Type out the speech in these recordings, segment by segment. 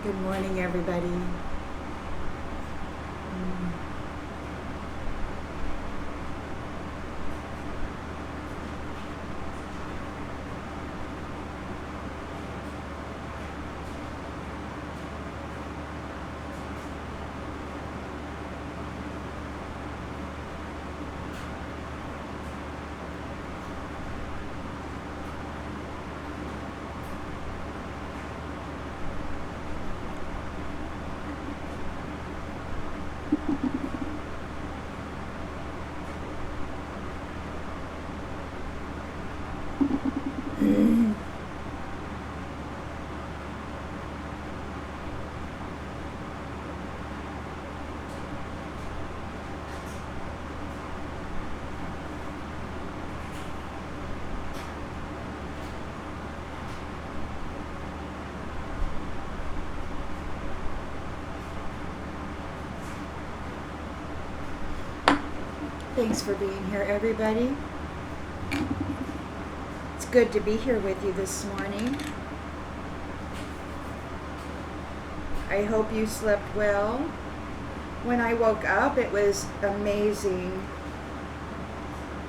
Good morning, everybody. Thanks for being here, everybody. It's good to be here with you this morning. I hope you slept well. When I woke up, it was amazing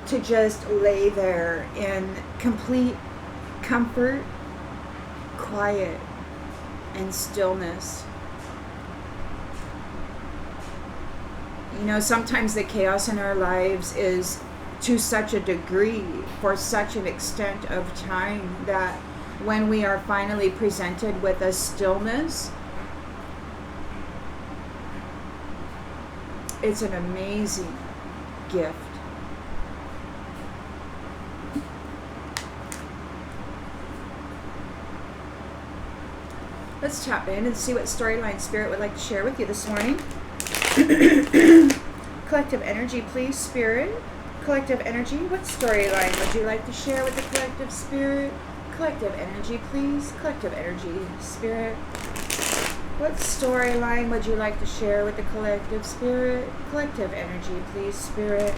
to just lay there in complete comfort, quiet, and stillness. You know, sometimes the chaos in our lives is to such a degree, for such an extent of time, that when we are finally presented with a stillness, it's an amazing gift. Let's tap in and see what storyline Spirit would like to share with you this morning. Collective energy, please, Spirit. Collective energy, what storyline would you like to share with the collective Spirit? Collective energy, please. Collective energy, Spirit. What storyline would you like to share with the collective Spirit? Collective energy, please, Spirit.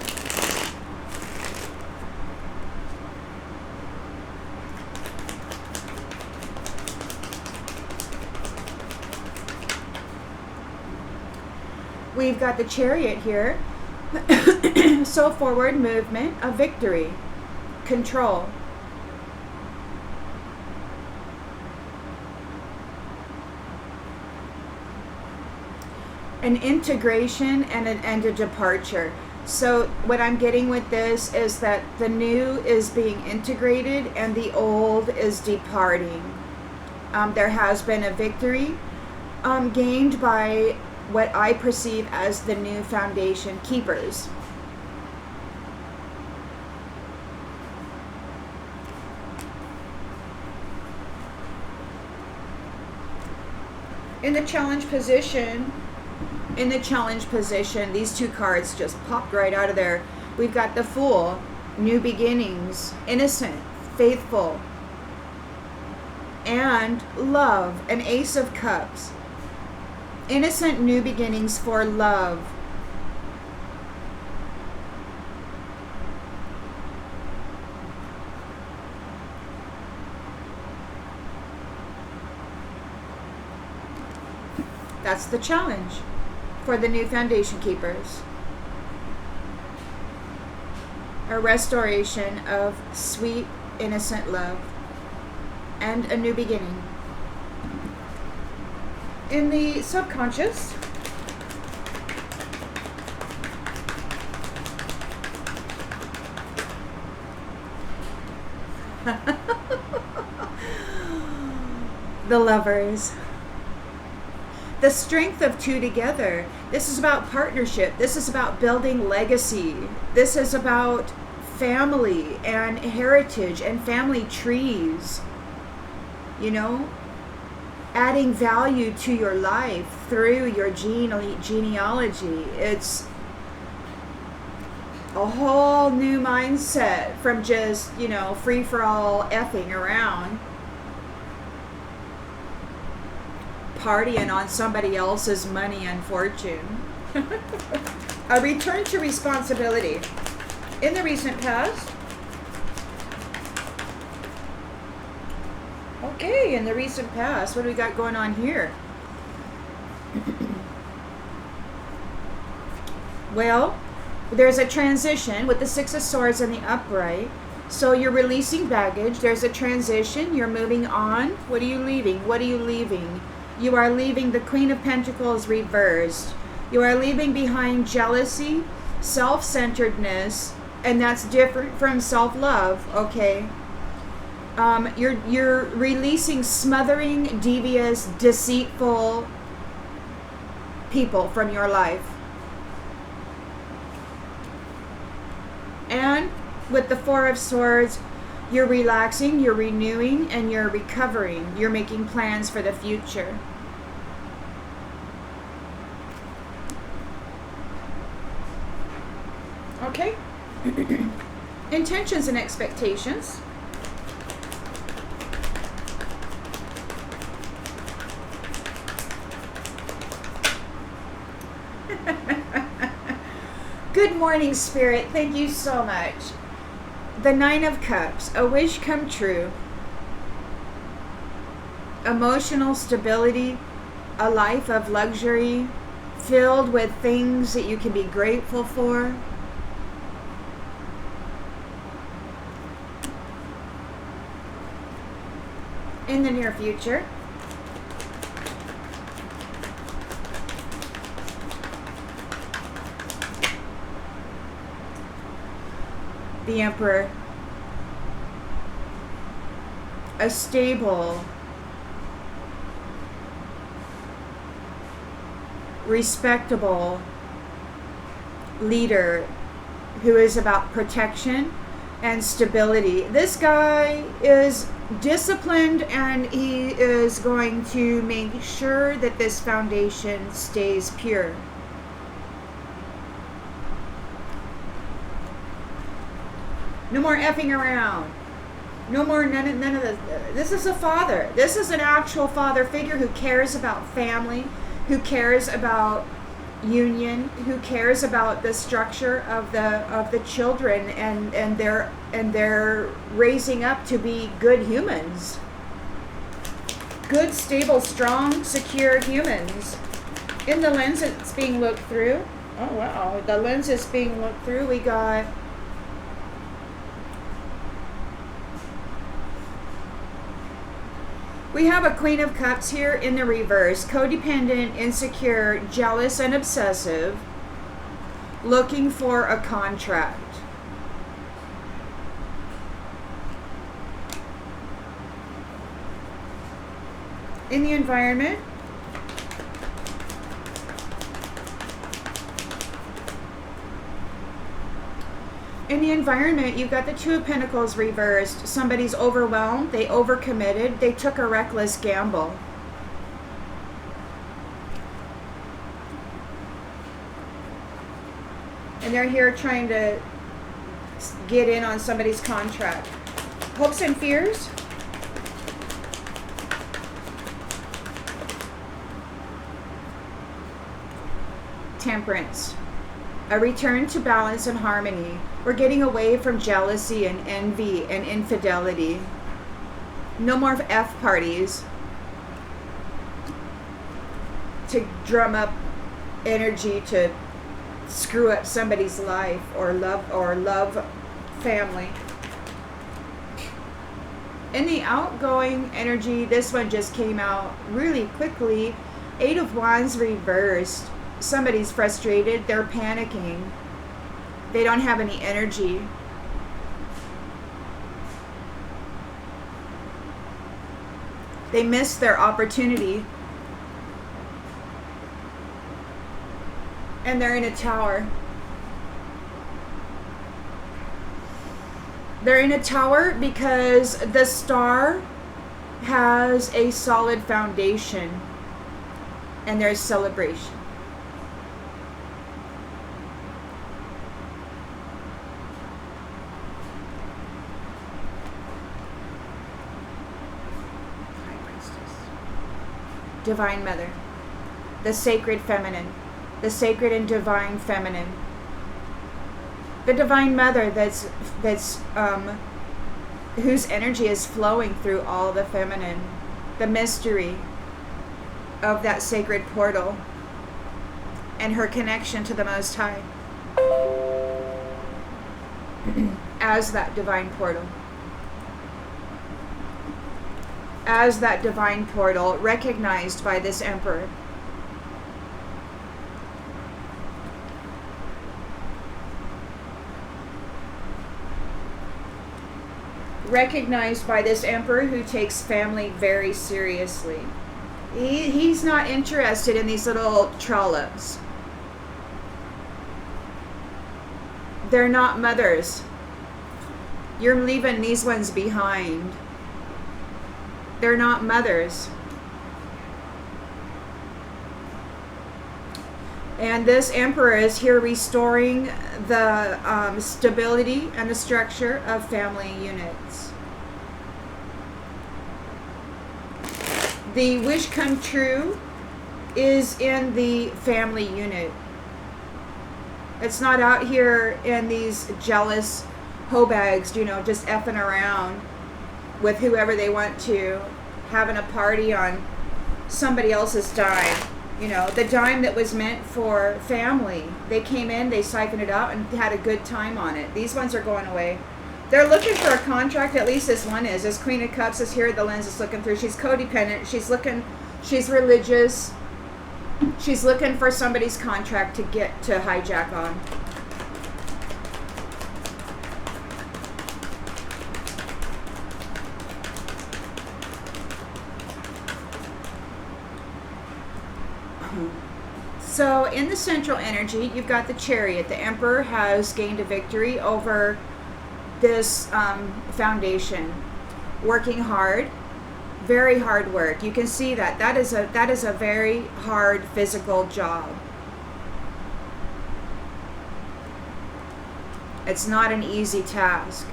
We've got the Chariot here. So forward movement of victory, control. An integration and a departure. So what I'm getting with this is that the new is being integrated and the old is departing. There has been a victory gained by what I perceive as the new foundation keepers. In the challenge position, these two cards just popped right out of there. We've got the Fool, new beginnings, innocent, faithful, and love, an Ace of Cups. Innocent new beginnings for love. That's the challenge for the new foundation keepers. A restoration of sweet, innocent love and a new beginning. In the subconscious, the Lovers. The strength of two together. This is about partnership. This is about building legacy. This is about family and heritage and family trees. You know, adding value to your life through your genealogy. It's a whole new mindset from just, free-for-all effing around, partying on somebody else's money and fortune. A return to responsibility. In the recent past, okay, in the recent past, what do we got going on here? Well, there's a transition with the Six of Swords and the upright. So you're releasing baggage. There's a transition. You're moving on. What are you leaving? What are you leaving? You are leaving the Queen of Pentacles reversed. You are leaving behind jealousy, self-centeredness, and that's different from self-love, okay? You're releasing smothering, devious, deceitful people from your life. And with the Four of Swords, you're relaxing, you're renewing, and you're recovering. You're making plans for the future. Okay? Intentions and expectations. Good morning, Spirit. Thank you so much. The Nine of Cups, a wish come true. Emotional stability, a life of luxury, filled with things that you can be grateful for. In the near future. The Emperor, a stable, respectable leader who is about protection and stability. This guy is disciplined and he is going to make sure that this foundation stays pure. No more effing around. No more none of this. This is a father. This is an actual father figure who cares about family, who cares about union, who cares about the structure of the children and they're raising up to be good humans. Good, stable, strong, secure humans. In the lens it's being looked through. Oh wow. The lens is being looked through. We got We have a Queen of Cups here in the reverse. Codependent, insecure, jealous, and obsessive. Looking for a contract. In the environment, you've got the Two of Pentacles reversed. Somebody's overwhelmed, they overcommitted, they took a reckless gamble. And they're here trying to get in on somebody's contract. Hopes and fears. Temperance. A return to balance and harmony. We're getting away from jealousy and envy and infidelity. No more F parties to drum up energy to screw up somebody's life or love family. In the outgoing energy, this one just came out really quickly. Eight of Wands reversed. Somebody's frustrated, they're panicking. They don't have any energy. They missed their opportunity. And they're in a tower. They're in a tower because the star has a solid foundation and there's celebration. Divine Mother, the sacred feminine, the sacred and divine feminine, the Divine Mother that's whose energy is flowing through all the feminine, the mystery of that sacred portal and her connection to the Most High as that divine portal. As that divine portal recognized by this emperor. Recognized by this emperor who takes family very seriously. He's not interested in these little trollops. They're not mothers. You're leaving these ones behind. They're not mothers. And this emperor is here restoring the stability and the structure of family units. The wish come true is in the family unit. It's not out here in these jealous hoe bags, you know, just effing around with whoever they want to, having a party on somebody else's dime. You know, the dime that was meant for family. They came in, they siphoned it out, and had a good time on it. These ones are going away. They're looking for a contract, at least this one is. This Queen of Cups is here, the lens is looking through. She's codependent, she's religious. She's looking for somebody's contract to get to hijack on. So in the central energy, you've got the Chariot. The Emperor has gained a victory over this foundation. Working hard, very hard work. You can see that. That is a very hard physical job. It's not an easy task.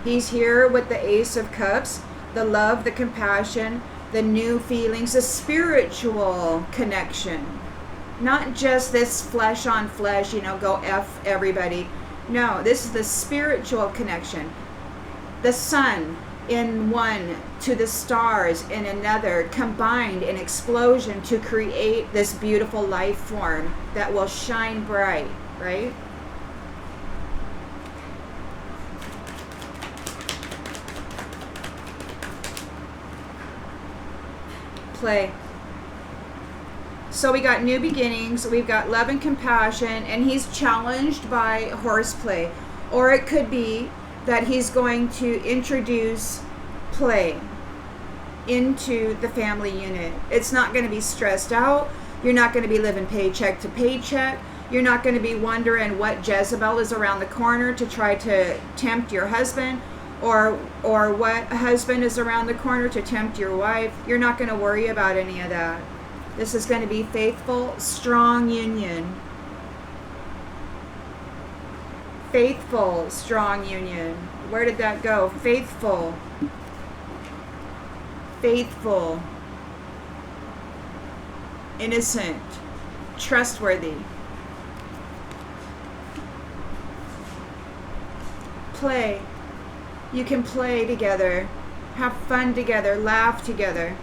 He's here with the Ace of Cups, the love, the compassion, the new feelings, a spiritual connection. Not just this flesh on flesh, you know, go F everybody. No, this is the spiritual connection. The sun in one to the stars in another, combined in explosion to create this beautiful life form that will shine bright, right? Play. So we got new beginnings, we've got love and compassion, and he's challenged by horseplay. Or it could be that he's going to introduce play into the family unit. It's not going to be stressed out. You're not going to be living paycheck to paycheck. You're not going to be wondering what Jezebel is around the corner to try to tempt your husband, or what husband is around the corner to tempt your wife. You're not going to worry about any of that. This is going to be faithful, strong union. Faithful, strong union. Where did that go? Faithful. Faithful. Innocent. Trustworthy. Play. You can play together. Have fun together. Laugh together.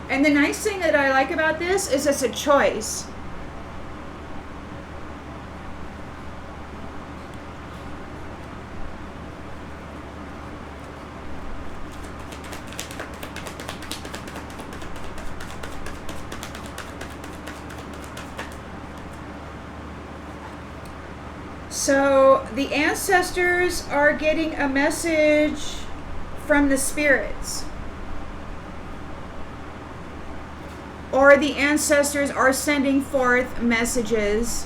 And the nice thing that I like about this is it's a choice. So the ancestors are getting a message from the spirits. Or the ancestors are sending forth messages.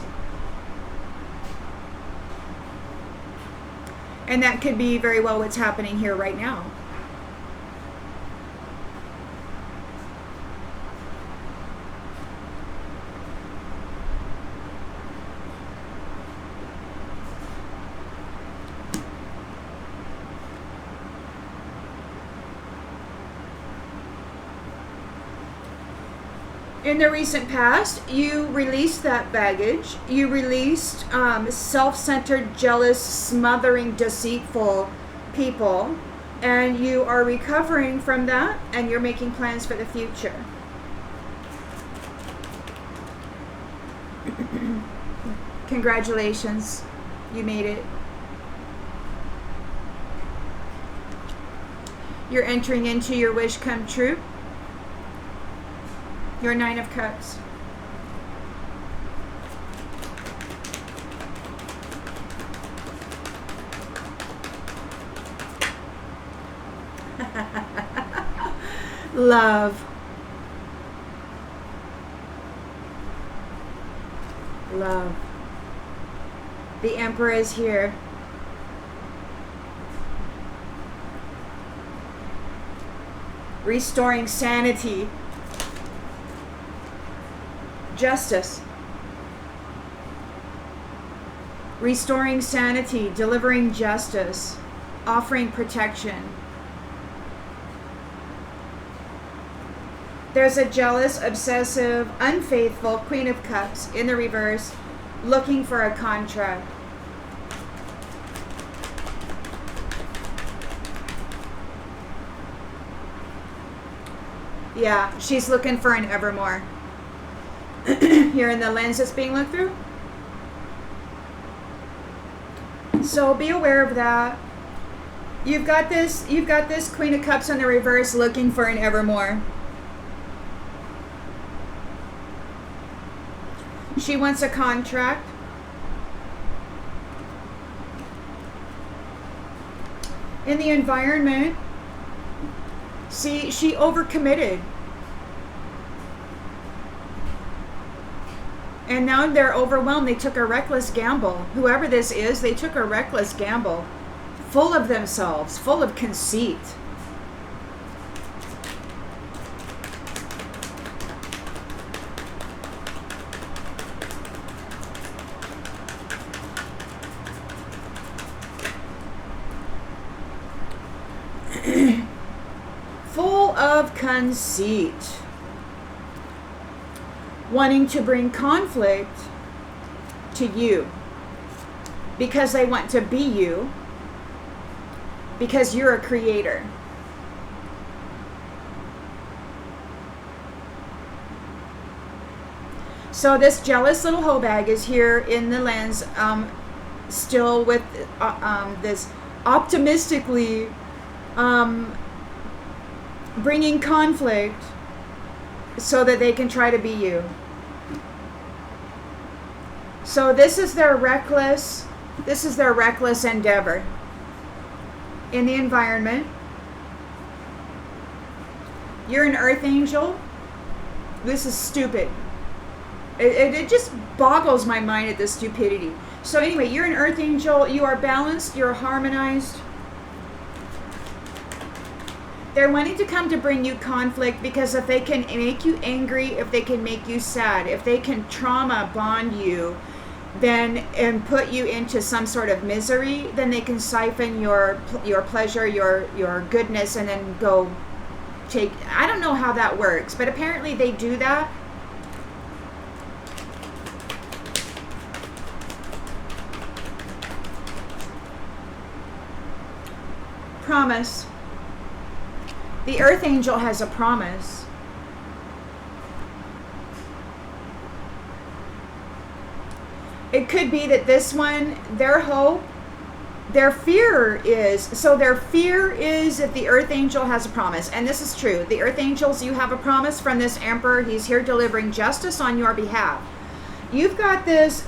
And that could be very well what's happening here right now. In the recent past, you released that baggage. You released self-centered, jealous, smothering, deceitful people. And you are recovering from that, and you're making plans for the future. Congratulations. You made it. You're entering into your wish come true. Your 9 of Cups. Love. Love. The Emperor is here. Restoring sanity. Justice. Restoring sanity, delivering justice, offering protection. There's a jealous, obsessive, unfaithful Queen of Cups in the reverse, looking for a contract. Yeah, she's looking for an evermore. Here in the lens that's being looked through. So be aware of that. You've got this Queen of Cups in the reverse looking for an evermore. She wants a contract. In the environment, see, she overcommitted. And now they're overwhelmed. They took a reckless gamble. Whoever this is, they took a reckless gamble. Full of themselves, full of conceit. Full of conceit. Wanting to bring conflict to you because they want to be you, because you're a creator. So this jealous little hoe bag is here in the lens, still with this optimistically bringing conflict so that they can try to be you. So this is their reckless endeavor in the environment. You're an earth angel. This is stupid. It just boggles my mind at this stupidity. So anyway, you're an earth angel. You are balanced. You're harmonized. They're wanting to come to bring you conflict because if they can make you angry, if they can make you sad, if they can trauma bond you, then and put you into some sort of misery, then they can siphon your pleasure, your goodness, and then go take. I don't know how that works, but apparently they do that. Promise. The earth angel has a promise. It could be that this one, their hope, their fear is that the earth angel has a promise. And this is true. The earth angels, you have a promise from this emperor. He's here delivering justice on your behalf. You've got this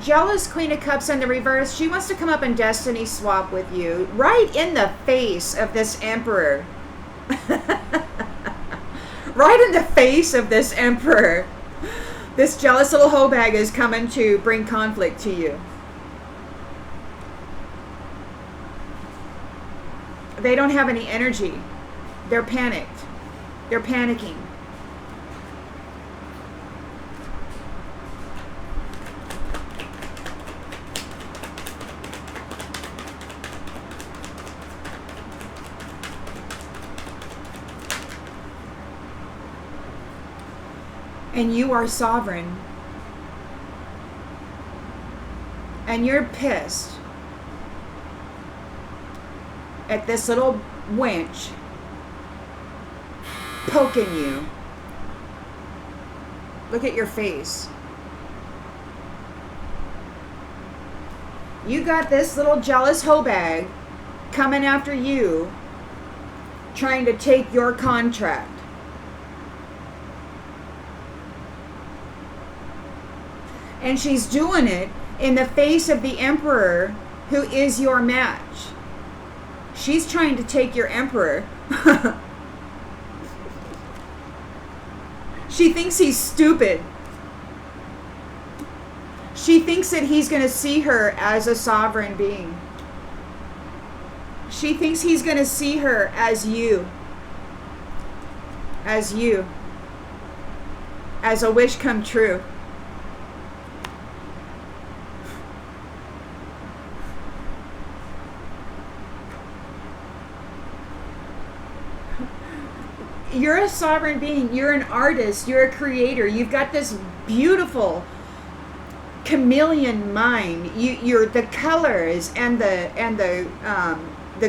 jealous Queen of Cups in the reverse. She wants to come up and destiny swap with you right in the face of this emperor. Right in the face of this emperor. This jealous little hoe bag is coming to bring conflict to you. They don't have any energy. They're panicked. They're panicking. And you are sovereign. And you're pissed at this little wench poking you. Look at your face. You got this little jealous hoe bag coming after you, trying to take your contract. And she's doing it in the face of the emperor, who is your match. She's trying to take your emperor. She thinks he's stupid. She thinks that he's going to see her as a sovereign being. She thinks he's going to see her as you. As you. As a wish come true. You're a sovereign being. You're an artist. You're a creator. You've got this beautiful chameleon mind. You're the colors and the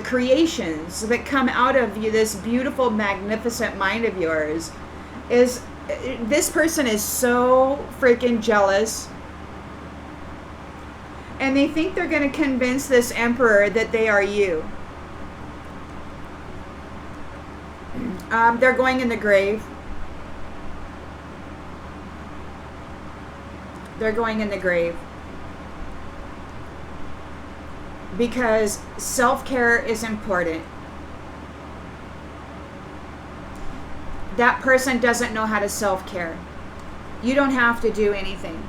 creations that come out of you. This beautiful, magnificent mind of yours is. This person is so freaking jealous, and they think they're going to convince this emperor that they are you. They're going in the grave. They're going in the grave. Because self-care is important. That person doesn't know how to self-care. You don't have to do anything.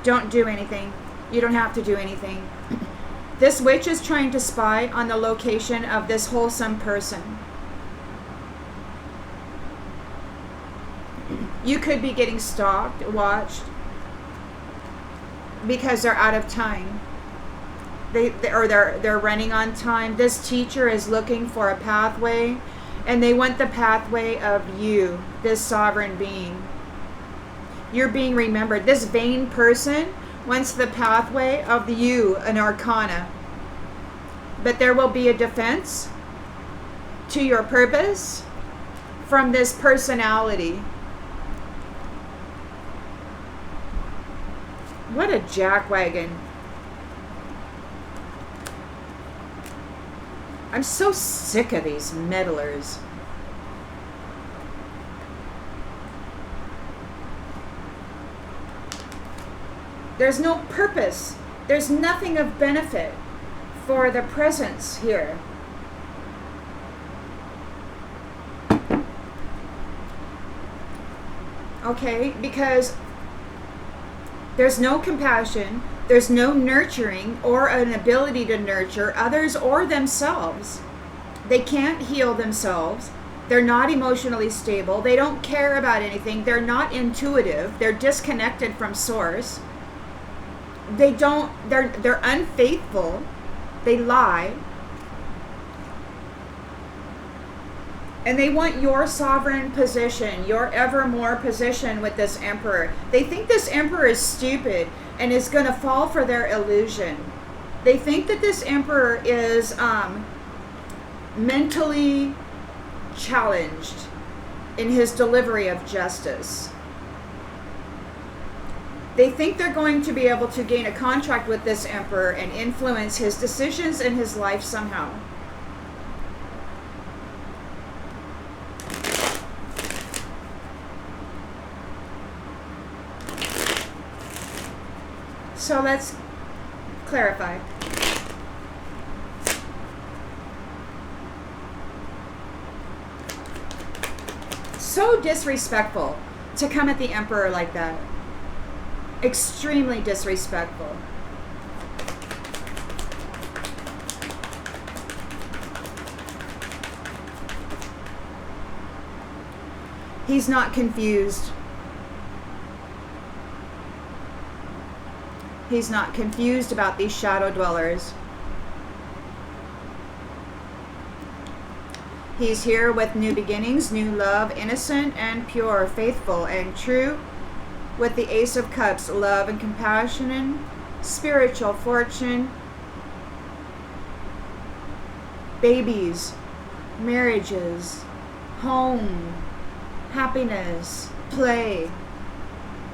Don't do anything. You don't have to do anything. This witch is trying to spy on the location of this wholesome person. You could be getting stalked, watched, because they're out of time. They're running on time. This teacher is looking for a pathway, and they want the pathway of you, this sovereign being. You're being remembered. This vain person wants the pathway of you, an arcana. But there will be a defense to your purpose from this personality. What a jackwagon. I'm so sick of these meddlers. There's no purpose. There's nothing of benefit for the presence here. Okay, because there's no compassion, there's no nurturing or an ability to nurture others or themselves. They can't heal themselves. They're not emotionally stable. They don't care about anything. They're not intuitive. They're disconnected from source. They're unfaithful. They lie. And they want your sovereign position, your evermore position with this emperor. They think this emperor is stupid and is going to fall for their illusion. They think that this emperor is mentally challenged in his delivery of justice. They think they're going to be able to gain a contract with this emperor and influence his decisions in his life somehow. So let's clarify. So disrespectful to come at the emperor like that. Extremely disrespectful. He's not confused. He's not confused about these shadow dwellers. He's here with new beginnings, new love, innocent and pure, faithful and true, with the Ace of Cups, love and compassion and spiritual fortune, babies, marriages, home, happiness, play,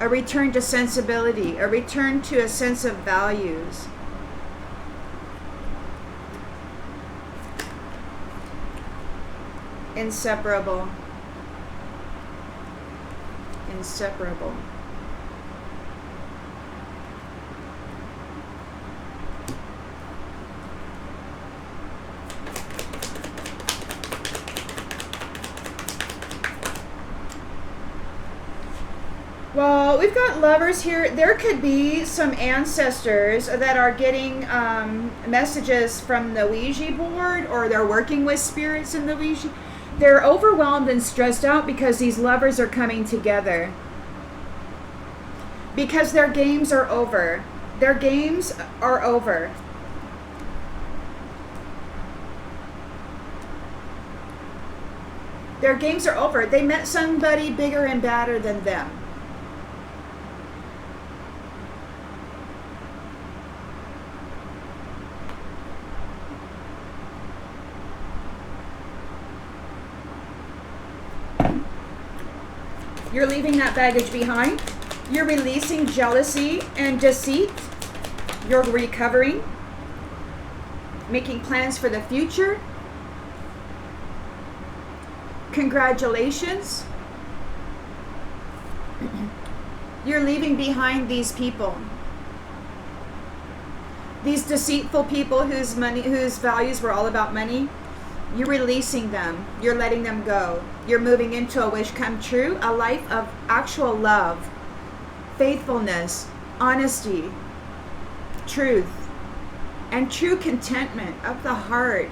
a return to sensibility, a return to a sense of values. Inseparable. Inseparable. Well, we've got lovers here. There could be some ancestors that are getting messages from the Ouija board, or they're working with spirits in the Ouija. They're overwhelmed and stressed out because these lovers are coming together. Because their games are over. Their games are over. Their games are over. They met somebody bigger and badder than them. You're leaving that baggage behind. You're releasing jealousy and deceit. You're recovering. Making plans for the future. Congratulations. You're leaving behind these people. These deceitful people whose values were all about money. You're releasing them. You're letting them go. You're moving into a wish come true, a life of actual love, faithfulness, honesty, truth, and true contentment of the heart.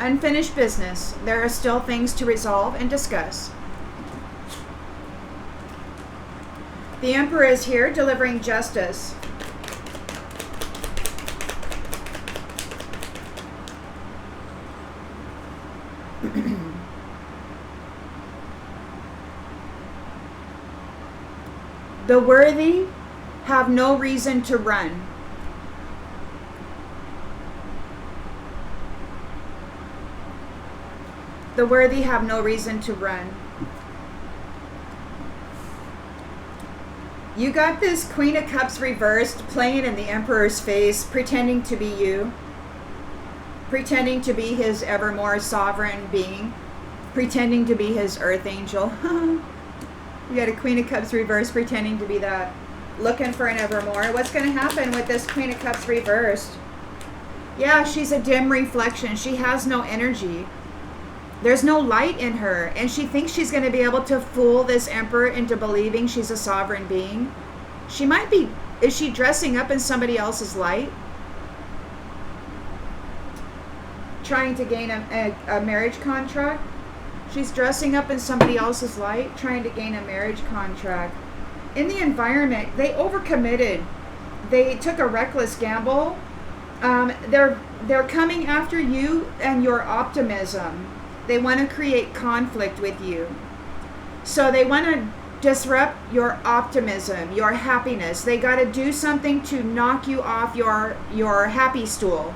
Unfinished business. There are still things to resolve and discuss. The Emperor is here delivering justice. The worthy have no reason to run. The worthy have no reason to run. You got this Queen of Cups reversed playing in the Emperor's face, pretending to be you. Pretending to be his evermore sovereign being. Pretending to be his earth angel. You got a Queen of Cups reversed pretending to be that. Looking for an evermore. What's going to happen with this Queen of Cups reversed? Yeah, she's a dim reflection. She has no energy. There's no light in her, and she thinks she's going to be able to fool this Emperor into believing she's a sovereign being. She might be. Is she dressing up in somebody else's light? Trying to gain a marriage contract? She's dressing up in somebody else's light, trying to gain a marriage contract. In the environment, they overcommitted. They took a reckless gamble. They're coming after you and your optimism. They want to create conflict with you. So they want to disrupt your optimism, your happiness. They got to do something to knock you off your happy stool.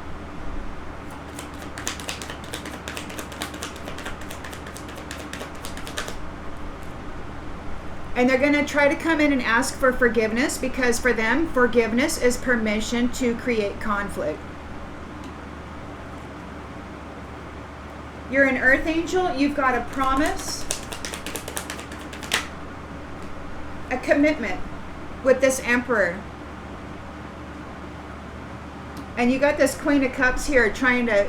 And they're going to try to come in and ask for forgiveness, because for them, forgiveness is permission to create conflict. You're an earth angel. You've got a promise, a commitment with this Emperor. And you got this Queen of Cups here trying to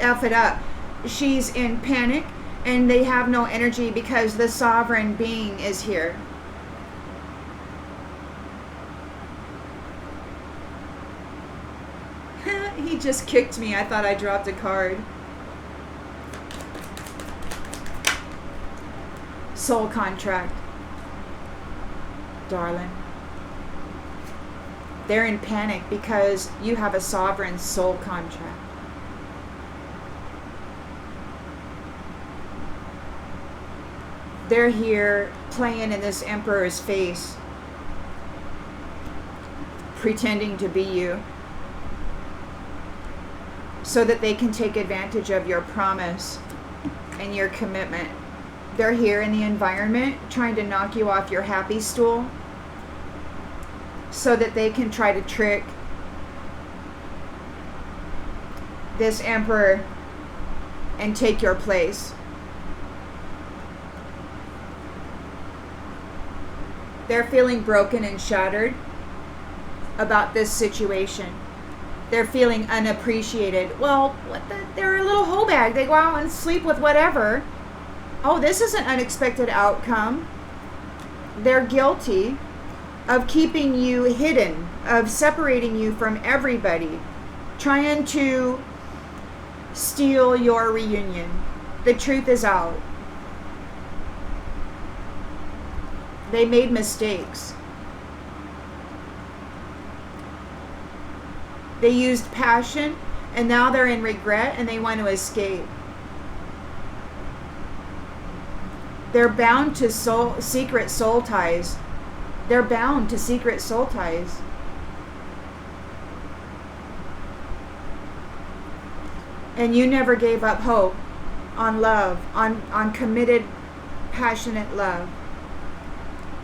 F it up. She's in panic, and they have no energy because the sovereign being is here. He just kicked me. I thought I dropped a card. Soul contract. darling. They're in panic because you have a sovereign soul contract. They're here playing in this emperor's face, pretending to be you, so that they can take advantage of your promise and your commitment. They're here in the environment trying to knock you off your happy stool so that they can try to trick this emperor and take your place. They're feeling broken and shattered about this situation. They're feeling unappreciated. Well, they're a little hoe bag. They go out and sleep with whatever. Oh, this is an unexpected outcome. They're guilty of keeping you hidden, of separating you from everybody, trying to steal your reunion. The truth is out. They made mistakes. They used passion, and now they're in regret and they want to escape. They're bound to secret soul ties. They're bound to secret soul ties. And you never gave up hope on love, on committed, passionate love.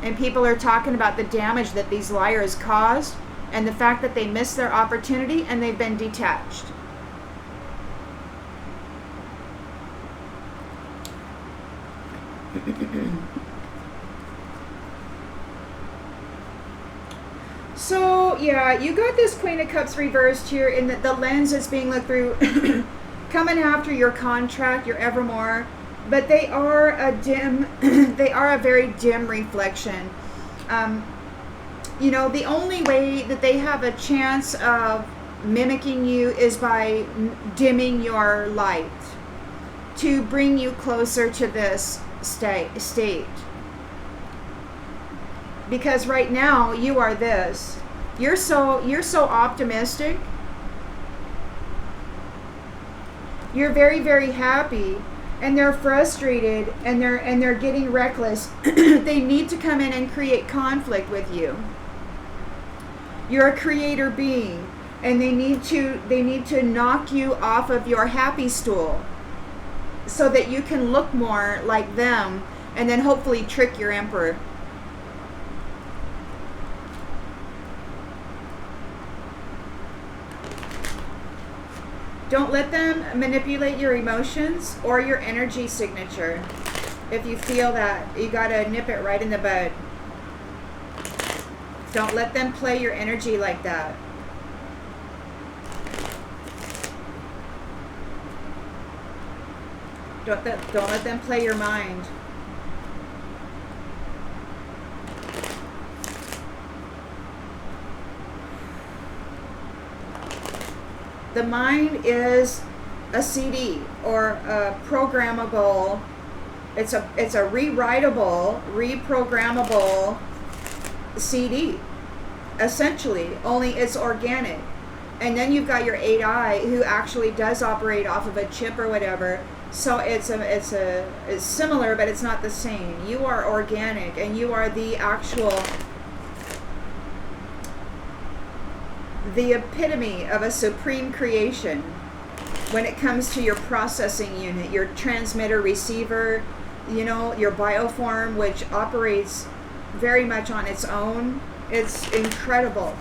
And people are talking about the damage that these liars caused and the fact that they missed their opportunity and they've been detached. So, yeah, you got this Queen of Cups reversed here in the lens that's being looked through, coming after your contract, your evermore. But they are they are a very dim reflection. You know, the only way that they have a chance of mimicking you is by dimming your light to bring you closer to this state. Because right now you are this. You're so optimistic. You're very, very happy. And they're frustrated and they're getting reckless. They need to come in and create conflict with you. You're a creator being, and they need to knock you off of your happy stool so that you can look more like them and then hopefully trick your emperor. Don't let them manipulate your emotions or your energy signature. If you feel that, you gotta nip it right in the bud. Don't let them play your energy like that. Don't let them play your mind. The mind is a CD or a programmable. It's a rewritable, reprogrammable CD, essentially. Only it's organic. And then you've got your 8i who actually does operate off of a chip or whatever. So it's similar, but it's not the same. You are organic, and you are the epitome of a supreme creation when it comes to your processing unit, your transmitter receiver, you know, your bioform, which operates very much on its own. It's incredible.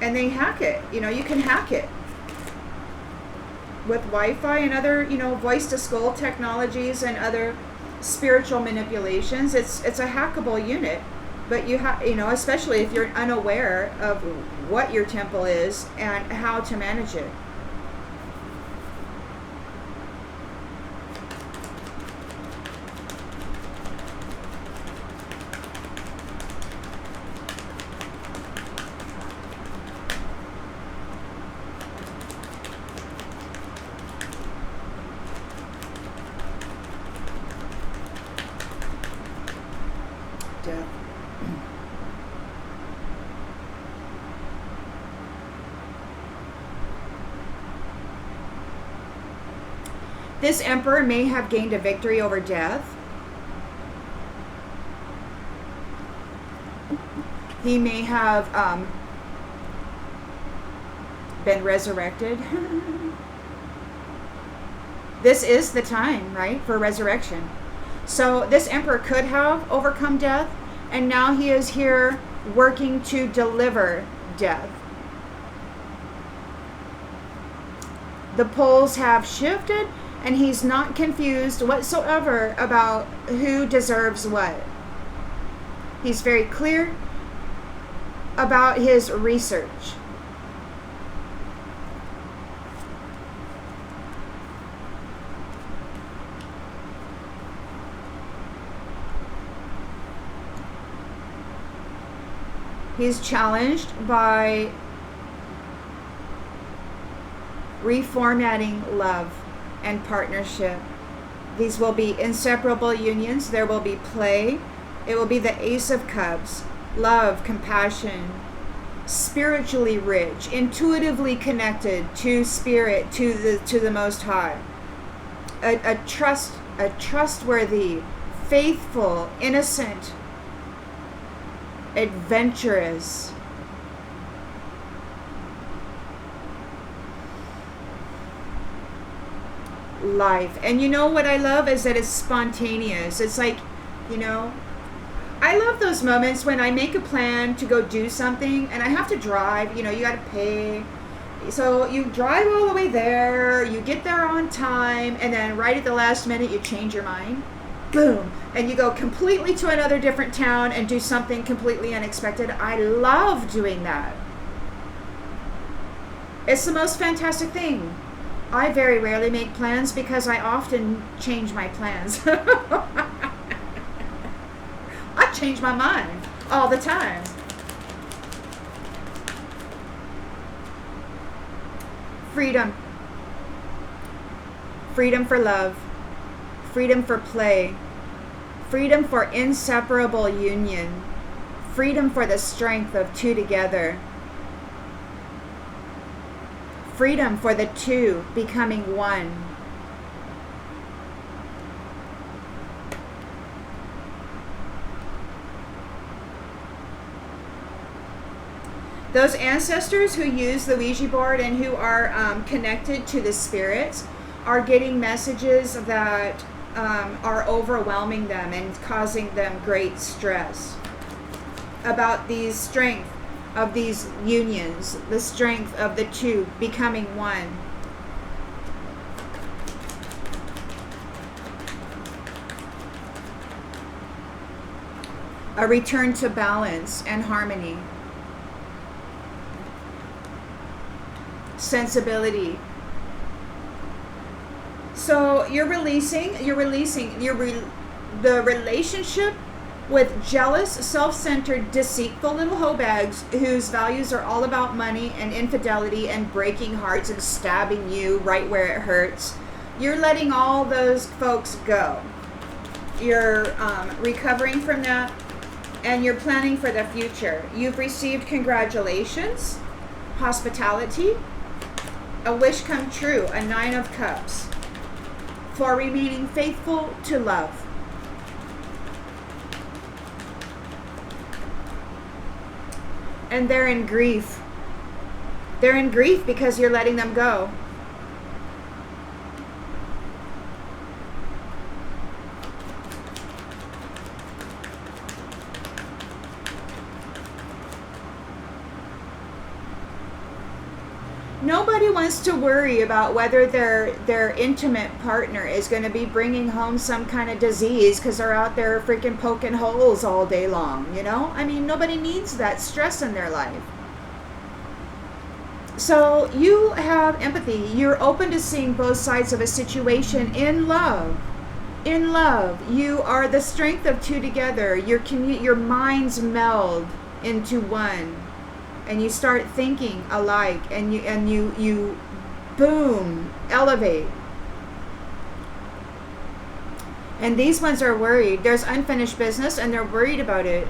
And they hack it. You know, you can hack it with Wi-Fi and other, you know, voice to skull technologies and other spiritual manipulations. It's a hackable unit. But you have, you know, especially if you're unaware of what your temple is and how to manage it. This emperor may have gained a victory over death. He may have been resurrected. This is the time, right, for resurrection. So this emperor could have overcome death, and now he is here working to deliver death. The poles have shifted, and he's not confused whatsoever about who deserves what. He's very clear about his research. He's challenged by reformatting love and partnership. These will be inseparable unions. There will be play. It will be the Ace of Cups. Love, compassion, spiritually rich, intuitively connected to spirit, to the Most High. A trustworthy, faithful, innocent, adventurous, life. And you know what I love is that it's spontaneous. It's like, I love those moments when I make a plan to go do something and I have to drive. You got to pay. So you drive all the way there, you get there on time, and then right at the last minute you change your mind. Boom. And you go completely to another different town and do something completely unexpected. I love doing that. It's the most fantastic thing. I very rarely make plans because I often change my plans. I change my mind all the time. Freedom. Freedom for love. Freedom for play. Freedom for inseparable union. Freedom for the strength of two together. Freedom for the two becoming one. Those ancestors who use the Ouija board and who are connected to the spirits are getting messages that are overwhelming them and causing them great stress about the strength of these unions, the strength of the two becoming one. A return to balance and harmony. Sensibility. So you're releasing the relationship with jealous, self-centered, deceitful little hoe bags whose values are all about money and infidelity and breaking hearts and stabbing you right where it hurts. You're letting all those folks go. You're recovering from that, and you're planning for the future. You've received congratulations, hospitality, a wish come true, a 9 of Cups, for remaining faithful to love. And they're in grief. They're in grief because you're letting them go. Nobody wants to worry about whether their intimate partner is going to be bringing home some kind of disease because they're out there freaking poking holes all day long, I mean, nobody needs that stress in their life. So you have empathy. You're open to seeing both sides of a situation in love. In love. You are the strength of two together. Your minds meld into one. And you start thinking alike, and you boom, elevate. And these ones are worried. There's unfinished business, and they're worried about it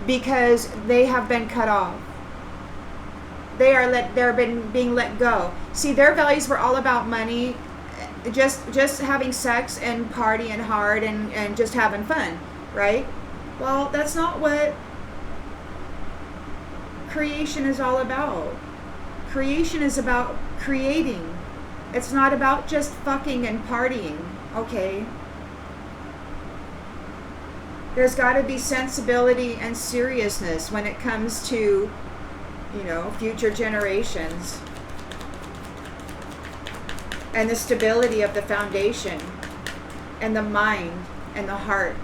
because they have been cut off. They're being let go. See, their values were all about money, just having sex and partying hard and just having fun, right? Well, that's not what creation is all about. Creation is about creating. It's not about just fucking and partying, okay? There's got to be sensibility and seriousness when it comes to, future generations. And the stability of the foundation, and the mind, and the heart.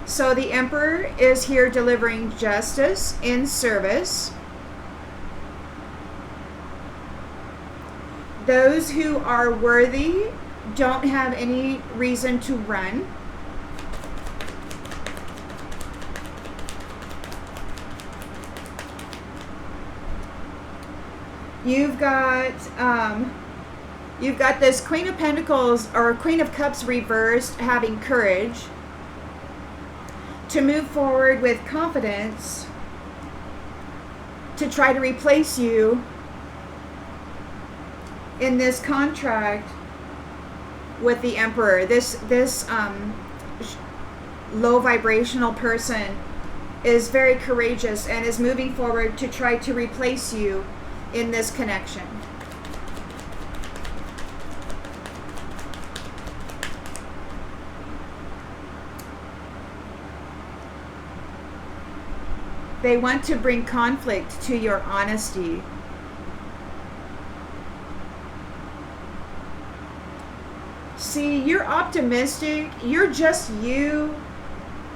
So the Emperor is here delivering justice in service. Those who are worthy don't have any reason to run. You've got this Queen of Pentacles or Queen of Cups reversed, having courage to move forward with confidence to try to replace you in this contract with the Emperor. This low vibrational person is very courageous and is moving forward to try to replace you in this connection. They want to bring conflict to your honesty. See, you're optimistic. You're just you.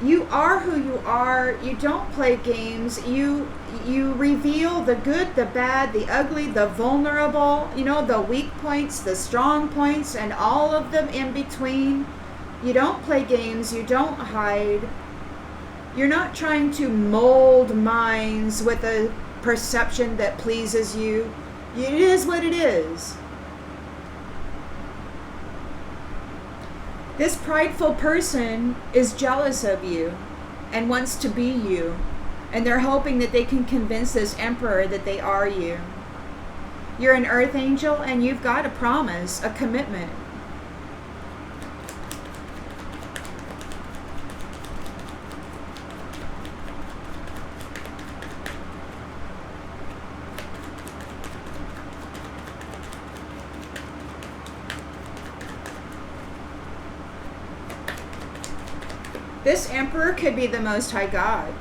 You are who you are. You don't play games. You reveal the good, the bad, the ugly, the vulnerable, the weak points, the strong points, and all of them in between. You don't play games. You don't hide. You're not trying to mold minds with a perception that pleases you. It is what it is. This prideful person is jealous of you and wants to be you. And they're hoping that they can convince this Emperor that they are you. You're an earth angel and you've got a promise, a commitment. This Emperor could be the Most High God.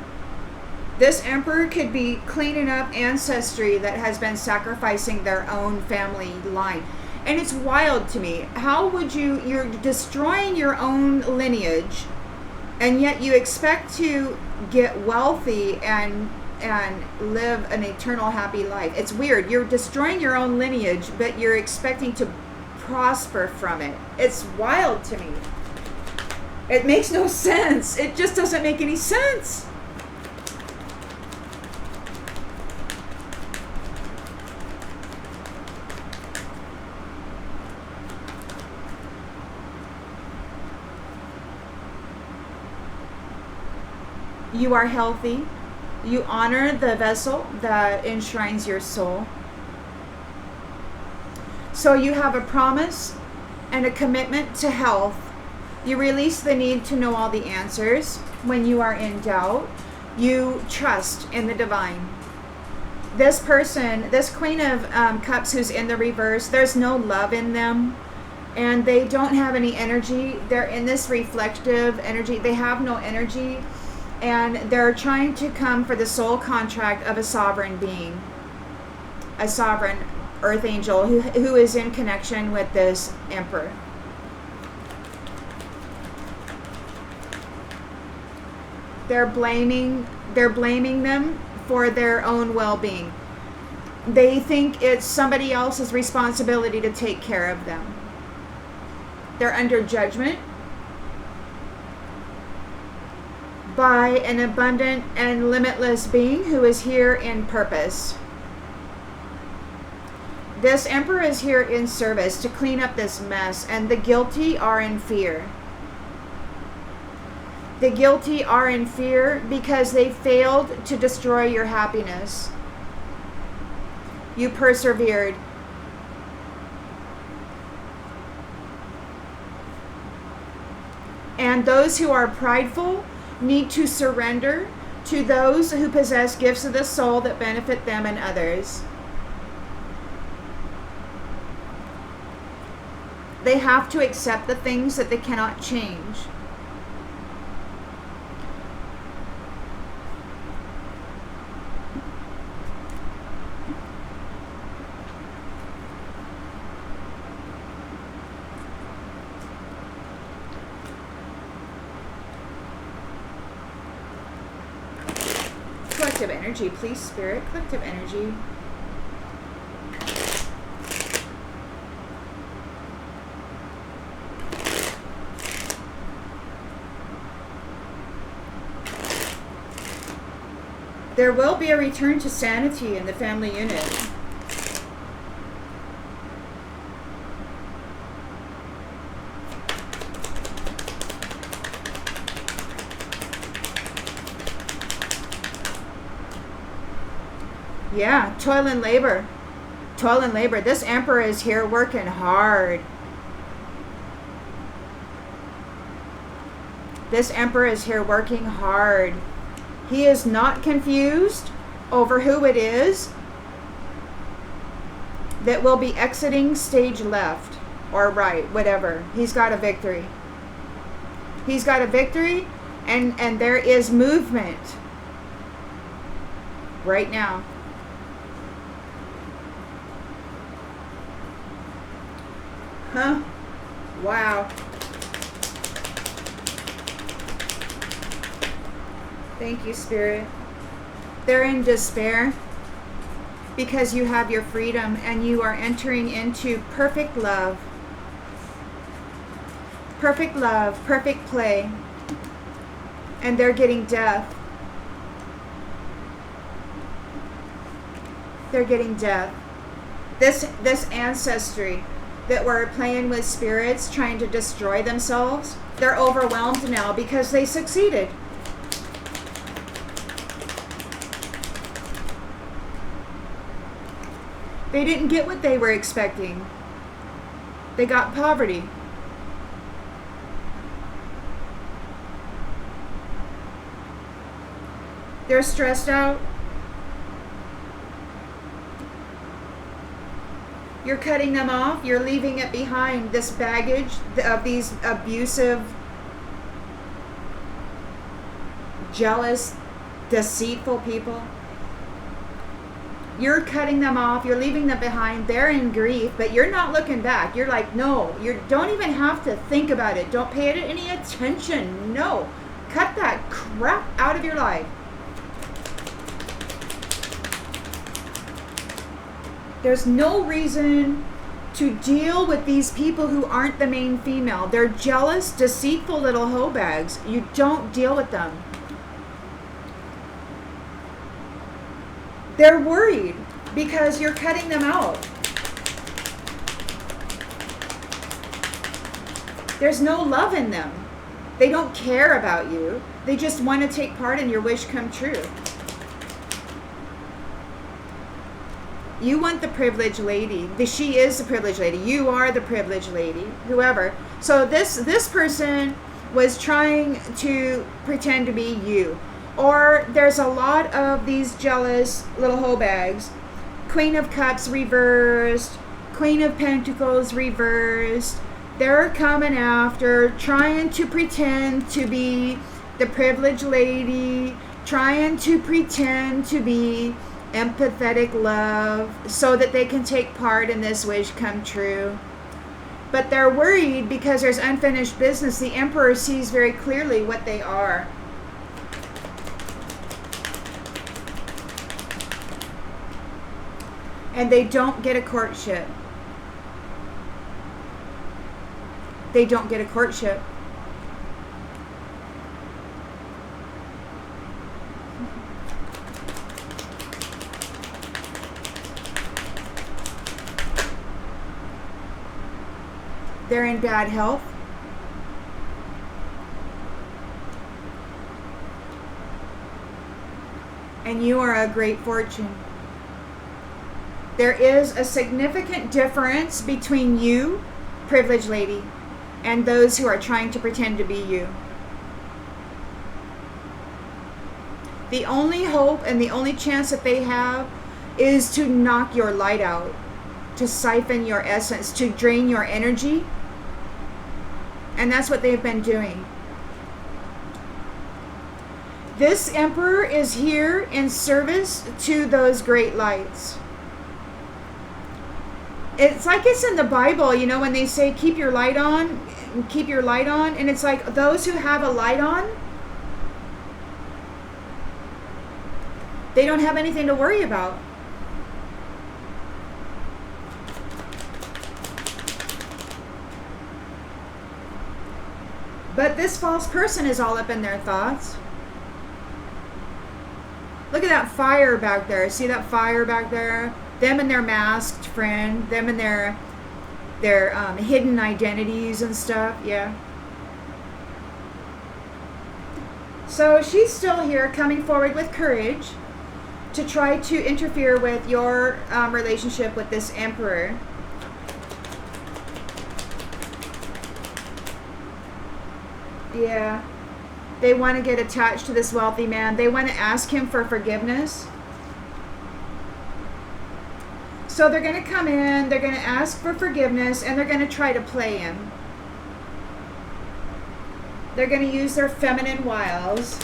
This Emperor could be cleaning up ancestry that has been sacrificing their own family line. And it's wild to me. How would you're destroying your own lineage, and yet you expect to get wealthy and live an eternal happy life. It's weird. You're destroying your own lineage, but you're expecting to prosper from it. It's wild to me. It makes no sense. It just doesn't make any sense. You are healthy. You honor the vessel that enshrines your soul. So you have a promise and a commitment to health. You release the need to know all the answers. When you are in doubt, you trust in the divine. This person, this Queen of Cups who's in the reverse, there's no love in them. And they don't have any energy. They're in this reflective energy. They have no energy. And they're trying to come for the soul contract of a sovereign being. A sovereign earth angel who is in connection with this Emperor. They're blaming them for their own well-being. They think it's somebody else's responsibility to take care of them. They're under judgment by an abundant and limitless being who is here in purpose. This Emperor is here in service to clean up this mess, and the guilty are in fear. The guilty are in fear because they failed to destroy your happiness. You persevered. And those who are prideful need to surrender to those who possess gifts of the soul that benefit them and others. They have to accept the things that they cannot change. Collective energy, please, Spirit. Collective energy. There will be a return to sanity in the family unit. Yeah, toil and labor. Toil and labor. This emperor is here working hard. This emperor is here working hard. He is not confused over who it is that will be exiting stage left or right, whatever. He's got a victory. He's got a victory, and there is movement right now. Huh? Wow. Thank you, Spirit. They're in despair because you have your freedom and you are entering into perfect love. Perfect love, perfect play. And they're getting death. They're getting death. This ancestry that were playing with spirits, trying to destroy themselves, they're overwhelmed now because they succeeded. They didn't get what they were expecting. They got poverty. They're stressed out. You're cutting them off. You're leaving it behind, this baggage of these abusive, jealous, deceitful people. You're cutting them off. You're leaving them behind. They're in grief, but you're not looking back. You're like, no, you don't even have to think about it. Don't pay it any attention. No. Cut that crap out of your life. There's no reason to deal with these people who aren't the main female. They're jealous, deceitful little hoe bags. You don't deal with them. They're worried because you're cutting them out. There's no love in them. They don't care about you. They just want to take part in your wish come true. You want the privileged lady. She is the privileged lady. You are the privileged lady. Whoever. So this person was trying to pretend to be you. Or there's a lot of these jealous little hoe bags. Queen of Cups reversed. Queen of Pentacles reversed. They're coming after, trying to pretend to be the privileged lady, trying to pretend to be empathetic love so that they can take part in this wish come true. But they're worried because there's unfinished business. The Emperor sees very clearly what they are. And they don't get a courtship. They don't get a courtship. They're in bad health. And you are a great fortune. There is a significant difference between you, privileged lady, and those who are trying to pretend to be you. The only hope and the only chance that they have is to knock your light out, to siphon your essence, to drain your energy. And that's what they've been doing. This emperor is here in service to those great lights. It's like it's in the Bible, you know, when they say keep your light on, keep your light on. And it's like those who have a light on, they don't have anything to worry about. But this false person is all up in their thoughts. Look at that fire back there. See that fire back there? Them and their masked friend. Them and their hidden identities and stuff. Yeah. So she's still here, coming forward with courage to try to interfere with your relationship with this emperor. Yeah. They want to get attached to this wealthy man. They want to ask him for forgiveness. So they're going to come in, they're going to ask for forgiveness, and they're going to try to play him. They're going to use their feminine wiles.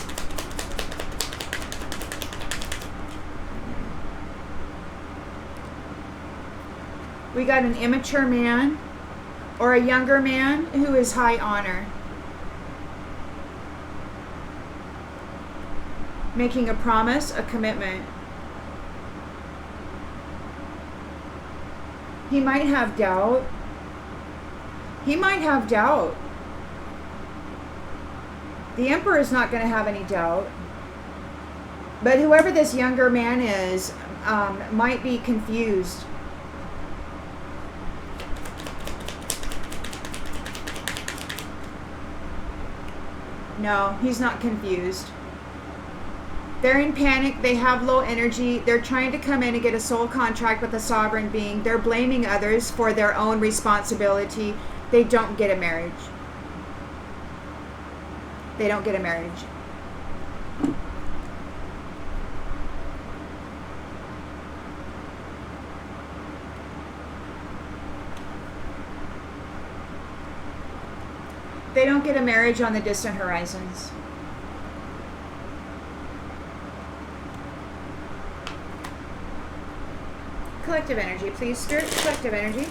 We got an immature man or a younger man who is high honor. Making a promise, a commitment. He might have doubt. He might have doubt. The emperor is not going to have any doubt. But whoever this younger man is might be confused. No, he's not confused. They're in panic. They have low energy. They're trying to come in and get a soul contract with a sovereign being. They're blaming others for their own responsibility. They don't get a marriage. They don't get a marriage. They don't get a marriage on the distant horizons. Collective energy, please, Spirit. Collective energy.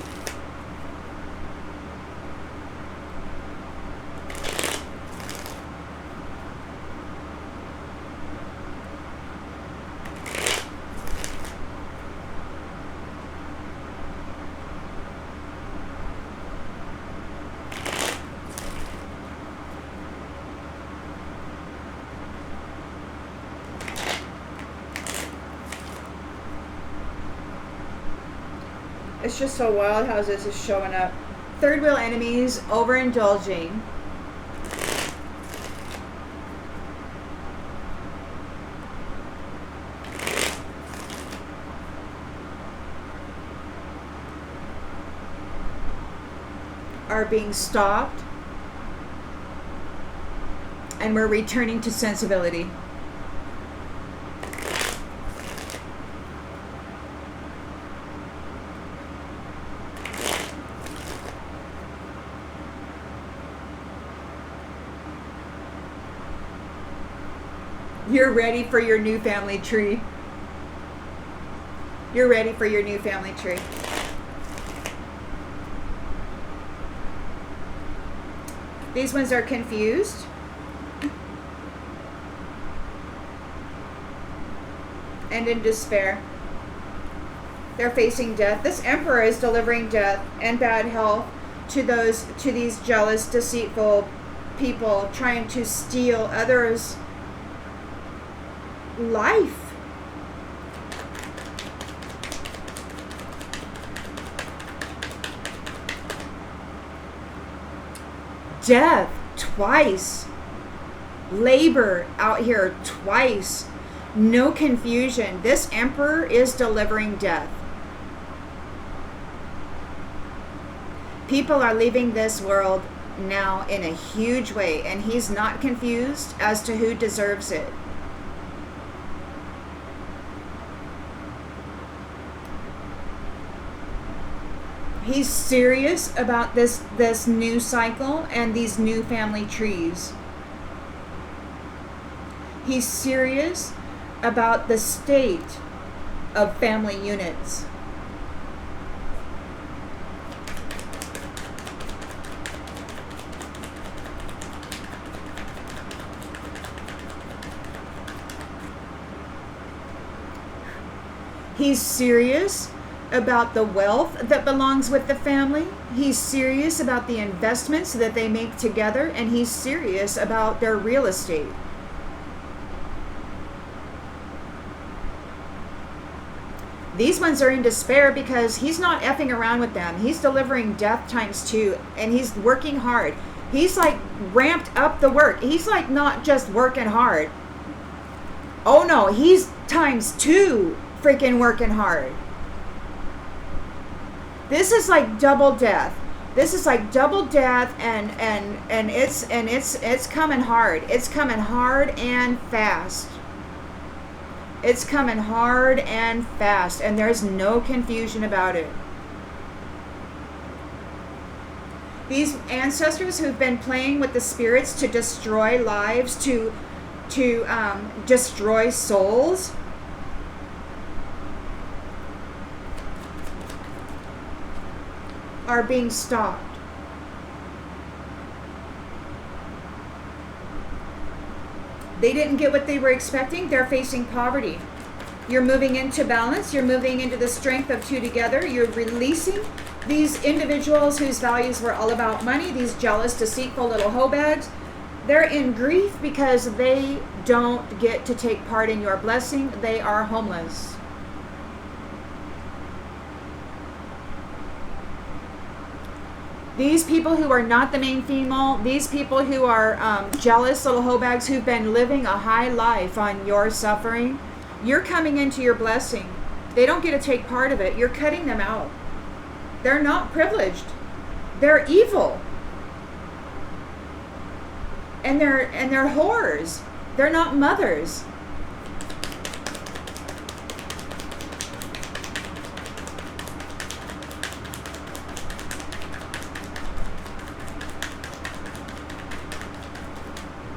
It's just so wild how this is showing up. Third wheel enemies, overindulging. Are being stopped. And we're returning to sensibility. You're ready for your new family tree. You're ready for your new family tree. These ones are confused. And in despair. They're facing death. This emperor is delivering death and bad health to these jealous, deceitful people trying to steal others' life. Death twice. Labor out here twice. No confusion. This emperor is delivering death. People are leaving this world now in a huge way, and he's not confused as to who deserves it. He's serious about this new cycle and these new family trees. He's serious about the state of family units. He's serious about the wealth that belongs with the family. He's serious about the investments that they make together, and he's serious about their real estate. These ones are in despair because he's not effing around with them. He's delivering death ×2, and he's working hard. He's like ramped up the work. He's like not just working hard. Oh no, he's ×2 freaking working hard. This is like double death. This is like double death, and it's coming hard. It's coming hard and fast. It's coming hard and fast, and there's no confusion about it. These ancestors who've been playing with the spirits to destroy lives, to destroy souls, are being stopped. They didn't get what they were expecting. They're facing poverty. You're moving into balance. You're moving into the strength of 2 together. You're releasing these individuals whose values were all about money, these jealous, deceitful little hoe bags. They're in grief because they don't get to take part in your blessing. They are homeless. These people who are not the main female, these people who are jealous little hoe bags who've been living a high life on your suffering, you're coming into your blessing. They don't get to take part of it. You're cutting them out. They're not privileged. They're evil. And they're whores. They're not mothers.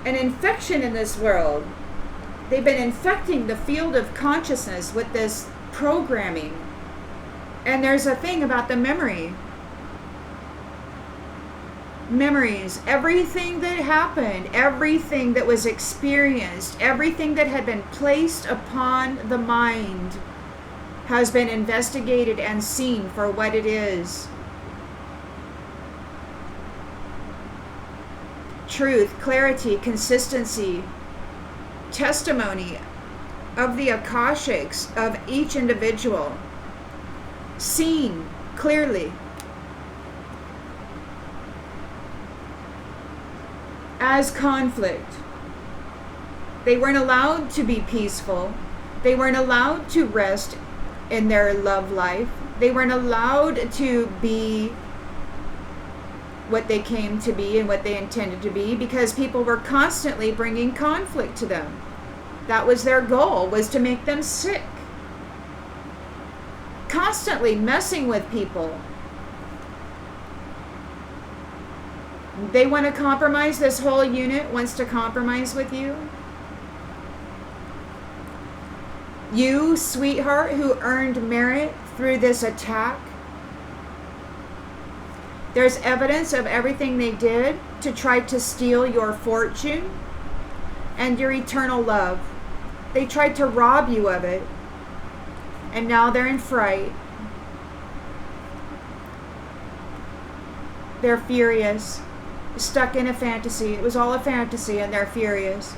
An infection in this world. They've been infecting the field of consciousness with this programming. And there's a thing about the memory. Memories, everything that happened, everything that was experienced, everything that had been placed upon the mind has been investigated and seen for what it is. Truth, clarity, consistency, testimony of the Akashics of each individual, seen clearly. As conflict. They weren't allowed to be peaceful. They weren't allowed to rest in their love life. They weren't allowed to be what they came to be and what they intended to be, because people were constantly bringing conflict to them. That was their goal, was to make them sick. Constantly messing with people. They want to compromise. This whole unit wants to compromise with you. You, sweetheart, who earned merit through this attack. There's evidence of everything they did to try to steal your fortune and your eternal love. They tried to rob you of it. And now they're in fright. They're furious. Stuck in a fantasy. It was all a fantasy, and they're furious.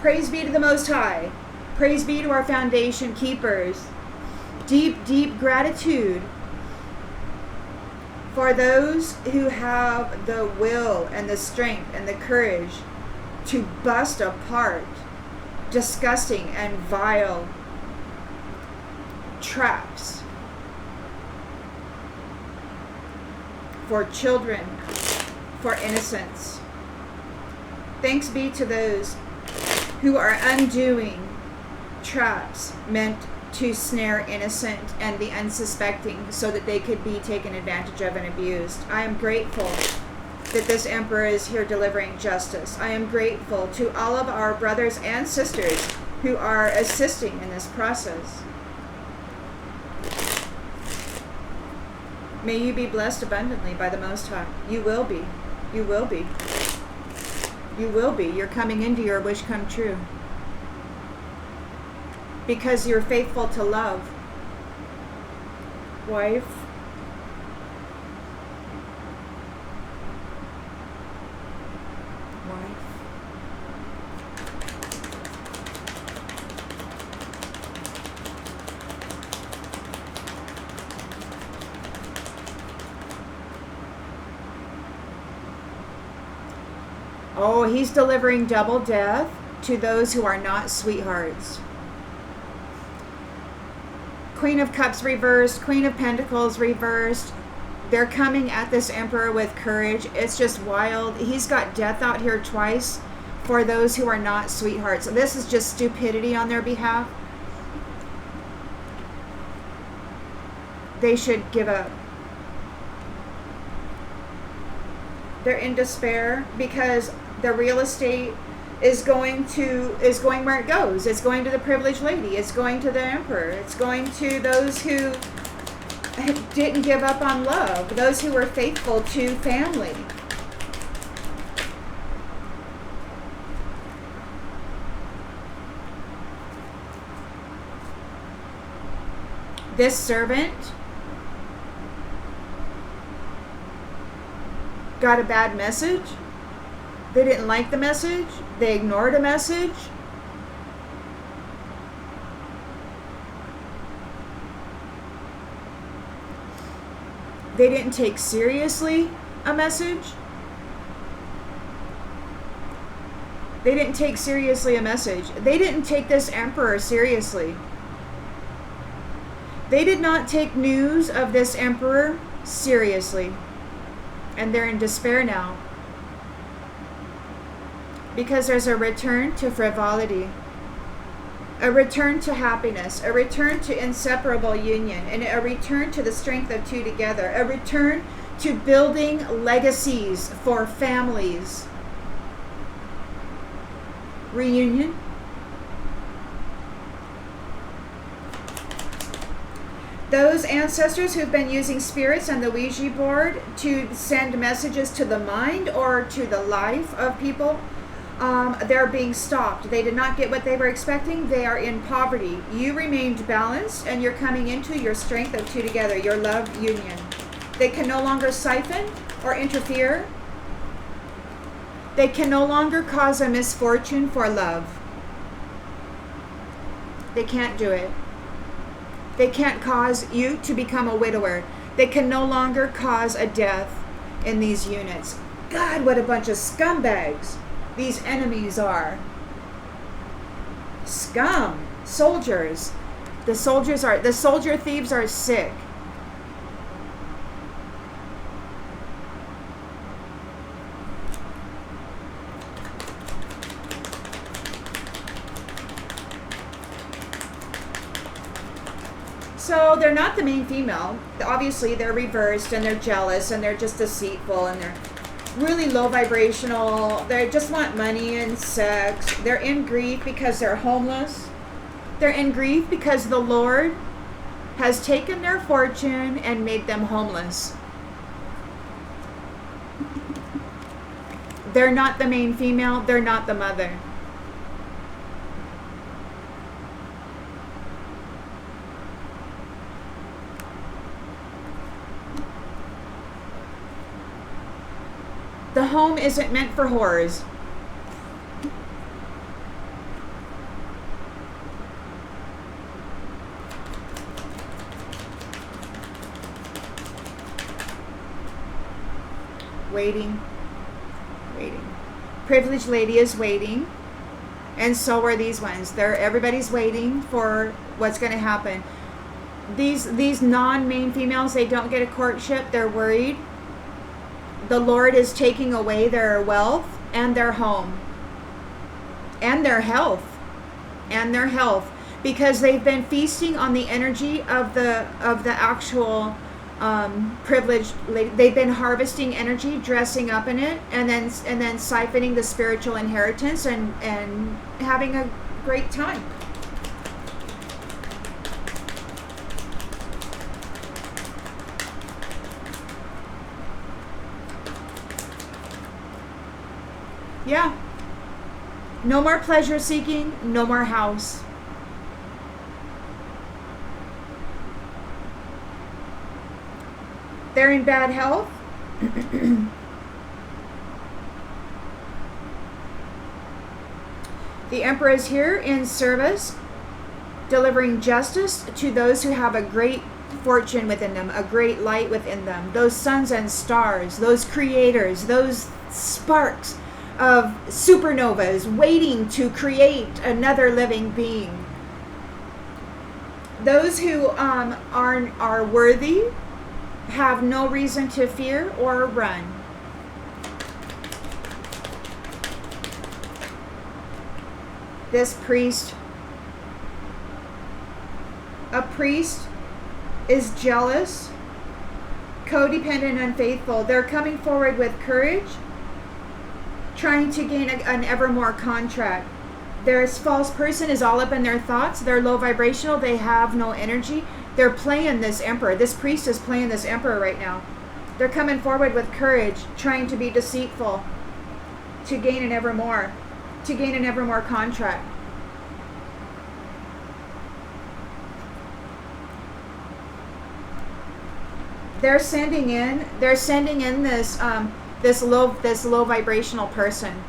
Praise be to the Most High. Praise be to our foundation keepers. Deep, deep gratitude for those who have the will and the strength and the courage to bust apart disgusting and vile traps for children, for innocence. Thanks be to those who are undoing traps meant to snare innocent and the unsuspecting so that they could be taken advantage of and abused. I am grateful that this emperor is here delivering justice. I am grateful to all of our brothers and sisters who are assisting in this process. May you be blessed abundantly by the Most High. You will be. You will be. You will be. You're coming into your wish come true. Because you're faithful to love. Wife. Oh, he's delivering double death to those who are not sweethearts. Queen of Cups reversed, Queen of Pentacles reversed. They're coming at this emperor with courage. It's just wild. He's got death out here twice for those who are not sweethearts. This is just stupidity on their behalf. They should give up. They're in despair because the real estate is going where it goes. It's going to the privileged lady. It's going to the emperor. It's going to those who didn't give up on love, those who were faithful to family. This servant got a bad message. They didn't like the message. They ignored a message. They didn't take seriously a message. They didn't take seriously a message. They didn't take this emperor seriously. They did not take news of this emperor seriously. And they're in despair now. Because there's a return to frivolity, a return to happiness, a return to inseparable union, and a return to the strength of two together, a return to building legacies for families. Reunion. Those ancestors who've been using spirits and the Ouija board to send messages to the mind or to the life of people, they're being stopped. They did not get what they were expecting. They are in poverty. You remained balanced and you're coming into your strength of two together, your love union. They can no longer siphon or interfere. They can no longer cause a misfortune for love. They can't do it. They can't cause you to become a widower. They can no longer cause a death in these units. God, what a bunch of scumbags these enemies are. Scum. Soldiers. The soldier thieves are sick. So they're not the main female. Obviously they're reversed and they're jealous and they're just deceitful and they're really low vibrational. They just want money and sex. They're in grief because they're homeless. They're in grief because the Lord has taken their fortune and made them homeless. They're not the main female. They're not the mother. The home isn't meant for whores. Waiting. Privileged lady is waiting. And so are these ones. Everybody's waiting for what's going to happen. These non-main females, they don't get a courtship. They're worried. The Lord is taking away their wealth and their home and their health because they've been feasting on the energy of the actual privileged lady. They've been harvesting energy, dressing up in it, and then siphoning the spiritual inheritance and having a great time. Yeah. No more pleasure seeking, no more house. They're in bad health. The Emperor is here in service, delivering justice to those who have a great fortune within them, a great light within them. Those suns and stars, those creators, those sparks of supernovas waiting to create another living being. Those who are worthy have no reason to fear or run. This priest, a priest is jealous, codependent, unfaithful. They're coming forward with courage, trying to gain an ever more contract. This false person is all up in their thoughts. They're low vibrational. They have no energy. They're playing this emperor. This priest is playing this emperor right now. They're coming forward with courage, trying to be deceitful, to gain an ever more contract. They're sending in this this low vibrational person.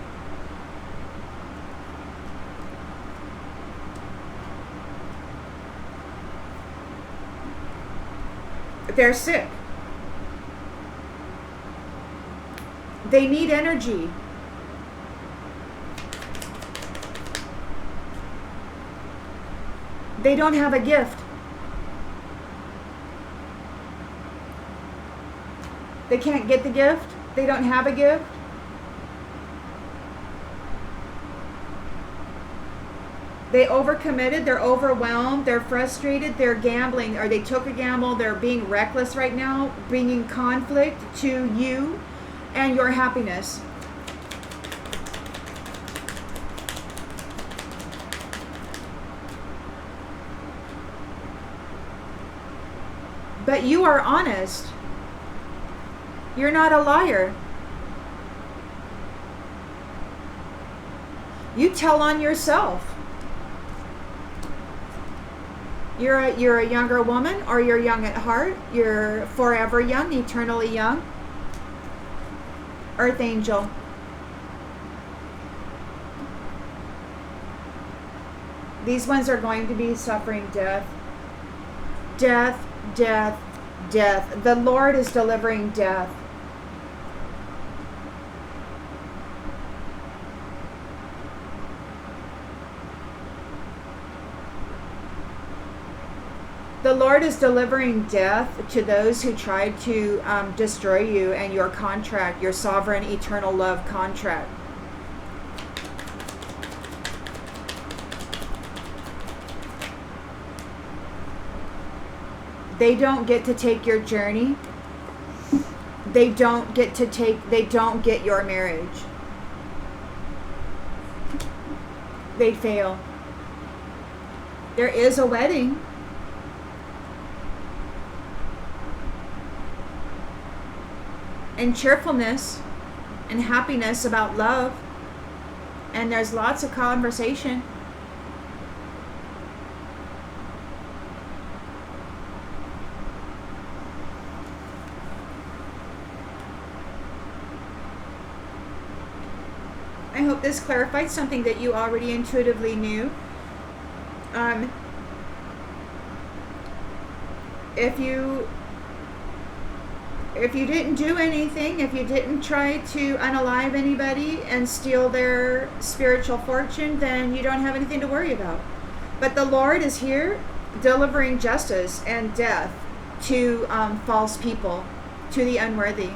They're sick. They need energy. They don't have a gift. They can't get the gift. They don't have a gift. They overcommitted, they're overwhelmed, they're frustrated, they're gambling, or they took a gamble, they're being reckless right now, bringing conflict to you and your happiness. But you are honest. You're not a liar. You tell on yourself. You're a younger woman, or you're young at heart. You're forever young, eternally young. Earth angel. These ones are going to be suffering death. Death, death, death. The Lord is delivering death. The Lord is delivering death to those who tried to destroy you and your contract, your sovereign eternal love contract. They don't get to take your journey. They don't get your marriage. They fail. There is a wedding. And cheerfulness and happiness about love. And there's lots of conversation. I hope this clarified something that you already intuitively knew. if you didn't do anything, if you didn't try to unalive anybody and steal their spiritual fortune, then you don't have anything to worry about. But the Lord is here delivering justice and death to false people, to the unworthy.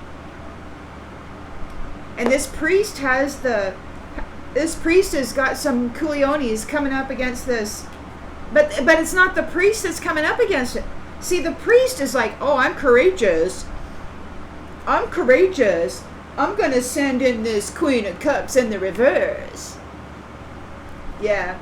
And this priest has got some cooliones coming up against this. But it's not the priest that's coming up against it. See, the priest is like, oh, I'm courageous. I'm courageous. I'm going to send in this Queen of Cups in the reverse. Yeah.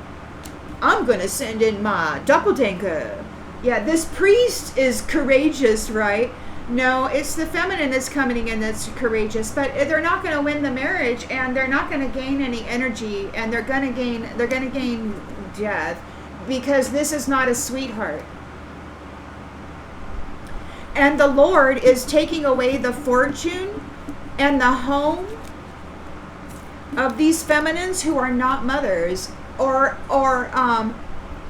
I'm going to send in my doppelganger. Yeah, this priest is courageous, right? No, it's the feminine that's coming in that's courageous, but they're not going to win the marriage, and they're not going to gain any energy, and they're going to gain death, because this is not a sweetheart. And the Lord is taking away the fortune and the home of these feminines who are not mothers, or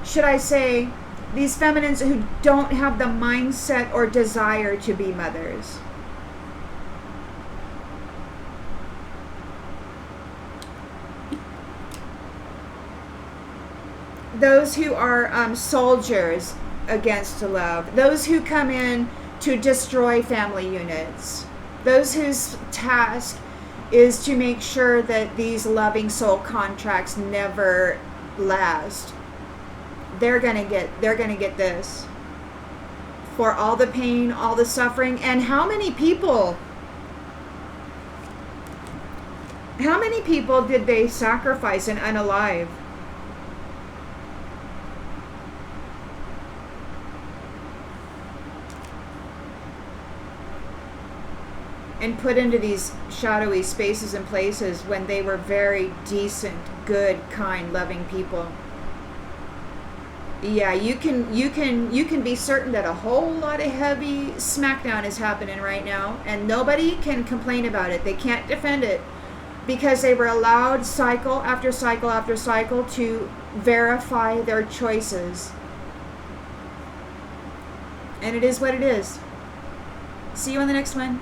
should I say, these feminines who don't have the mindset or desire to be mothers. Those who are soldiers against love. Those who come in to destroy family units. Those whose task is to make sure that these loving soul contracts never last. They're gonna get this, for all the pain, all the suffering. And how many people did they sacrifice and unalive? And put into these shadowy spaces and places when they were very decent, good, kind, loving people. Yeah, you can be certain that a whole lot of heavy smackdown is happening right now, and nobody can complain about it. They can't defend it, because they were allowed cycle after cycle after cycle to verify their choices. And it is what it is. See you on the next one.